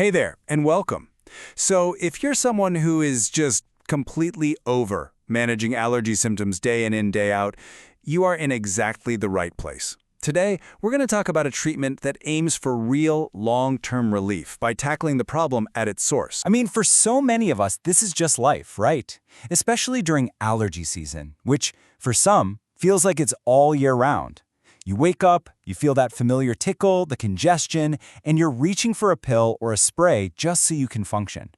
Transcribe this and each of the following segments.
Hey there, and welcome. So, if you're someone who is just completely over managing allergy symptoms day in, day out, you are in exactly the right place. Today, we're going to talk about a treatment that aims for real, long-term relief by tackling the problem at its source. I mean, for so many of us, this is just life, right? Especially during allergy season, which, for some, feels like it's all year round. You wake up, you feel that familiar tickle, the congestion, and you're reaching for a pill or a spray just so you can function.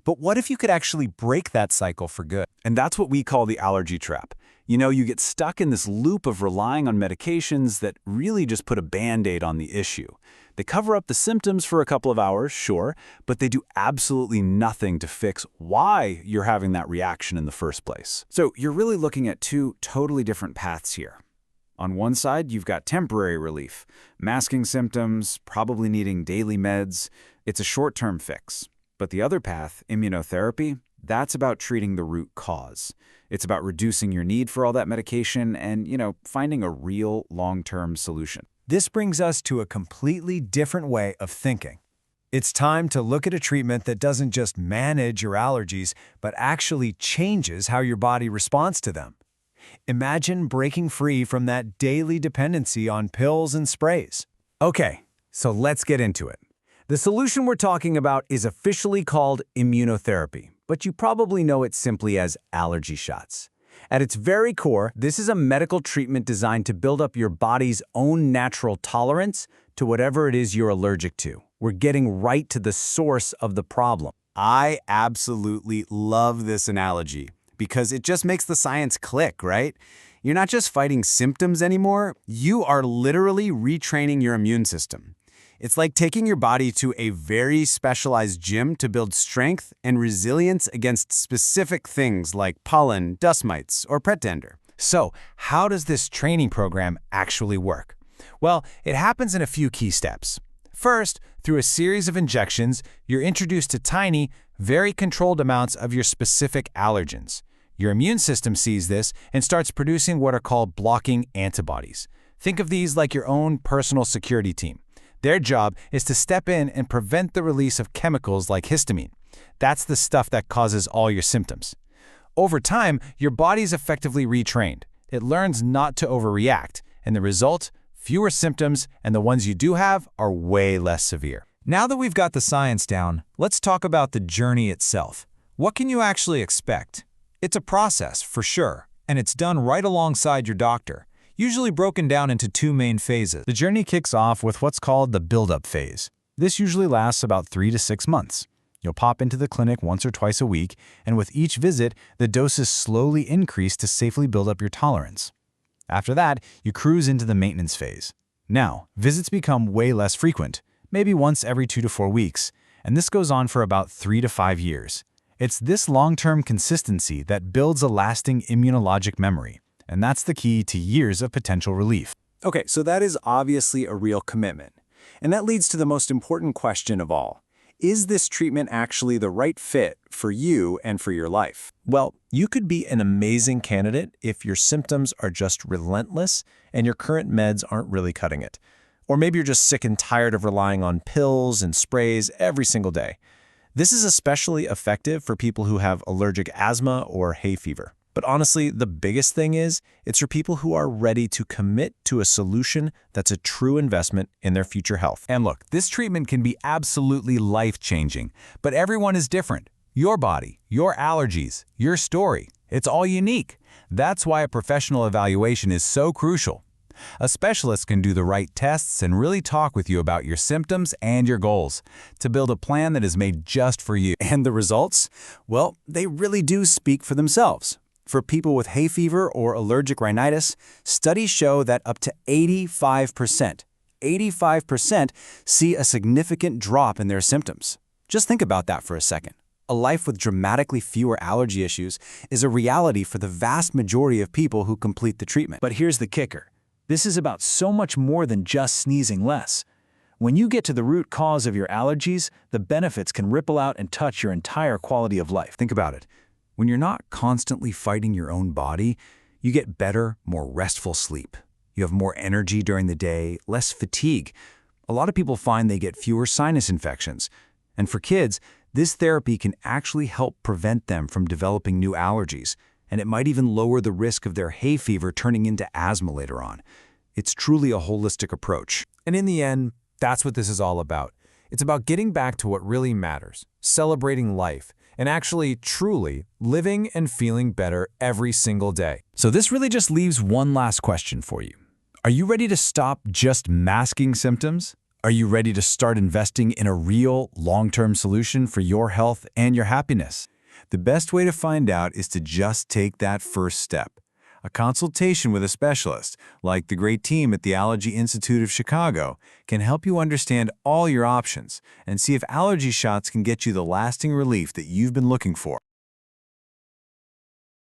But what if you could actually break that cycle for good? And that's what we call the allergy trap. You get stuck in this loop of relying on medications that really just put a Band-Aid on the issue. They cover up the symptoms for a couple of hours, sure, but they do absolutely nothing to fix why you're having that reaction in the first place. So you're really looking at two totally different paths here. On one side, you've got temporary relief, masking symptoms, probably needing daily meds. It's a short-term fix. But the other path, immunotherapy, that's about treating the root cause. It's about reducing your need for all that medication and, finding a real long-term solution. This brings us to a completely different way of thinking. It's time to look at a treatment that doesn't just manage your allergies, but actually changes how your body responds to them. Imagine breaking free from that daily dependency on pills and sprays. Okay, so let's get into it. The solution we're talking about is officially called immunotherapy, but you probably know it simply as allergy shots. At its very core, this is a medical treatment designed to build up your body's own natural tolerance to whatever it is you're allergic to. We're getting right to the source of the problem. I absolutely love this analogy because it just makes the science click, right? You're not just fighting symptoms anymore, you are literally retraining your immune system. It's like taking your body to a very specialized gym to build strength and resilience against specific things like pollen, dust mites, or pet dander. So, how does this training program actually work? Well, it happens in a few key steps. First, through a series of injections, you're introduced to tiny, very controlled amounts of your specific allergens. Your immune system sees this and starts producing what are called blocking antibodies. Think of these like your own personal security team. Their job is to step in and prevent the release of chemicals like histamine. That's the stuff that causes all your symptoms. Over time, your body's effectively retrained. It learns not to overreact, and the result? Fewer symptoms, and the ones you do have are way less severe. Now that we've got the science down, let's talk about the journey itself. What can you actually expect? It's a process, for sure, and it's done right alongside your doctor, usually broken down into two main phases. The journey kicks off with what's called the build-up phase. This usually lasts about 3 to 6 months. You'll pop into the clinic once or twice a week, and with each visit, the doses slowly increase to safely build up your tolerance. After that, you cruise into the maintenance phase. Now, visits become way less frequent, maybe once every 2 to 4 weeks, and this goes on for about 3 to 5 years. It's this long-term consistency that builds a lasting immunologic memory, and that's the key to years of potential relief. Okay, so that is obviously a real commitment. And that leads to the most important question of all. Is this treatment actually the right fit for you and for your life? Well, you could be an amazing candidate if your symptoms are just relentless and your current meds aren't really cutting it. Or maybe you're just sick and tired of relying on pills and sprays every single day. This is especially effective for people who have allergic asthma or hay fever. But honestly, the biggest thing is, it's for people who are ready to commit to a solution that's a true investment in their future health. And look, this treatment can be absolutely life-changing, but everyone is different. Your body, your allergies, your story, it's all unique. That's why a professional evaluation is so crucial. A specialist can do the right tests and really talk with you about your symptoms and your goals to build a plan that is made just for you. And the results? Well, they really do speak for themselves. For people with hay fever or allergic rhinitis, studies show that up to 85% see a significant drop in their symptoms. Just think about that for a second. A life with dramatically fewer allergy issues is a reality for the vast majority of people who complete the treatment. But here's the kicker. This is about so much more than just sneezing less. When you get to the root cause of your allergies, the benefits can ripple out and touch your entire quality of life. Think about it. When you're not constantly fighting your own body, you get better, more restful sleep. You have more energy during the day, less fatigue. A lot of people find they get fewer sinus infections. And for kids, this therapy can actually help prevent them from developing new allergies, and it might even lower the risk of their hay fever turning into asthma later on. It's truly a holistic approach. And in the end, that's what this is all about. It's about getting back to what really matters, celebrating life, and actually, truly, living and feeling better every single day. So this really just leaves one last question for you. Are you ready to stop just masking symptoms? Are you ready to start investing in a real, long-term solution for your health and your happiness? The best way to find out is to just take that first step. A consultation with a specialist, like the great team at the Allergy Institute of Chicago, can help you understand all your options and see if allergy shots can get you the lasting relief that you've been looking for.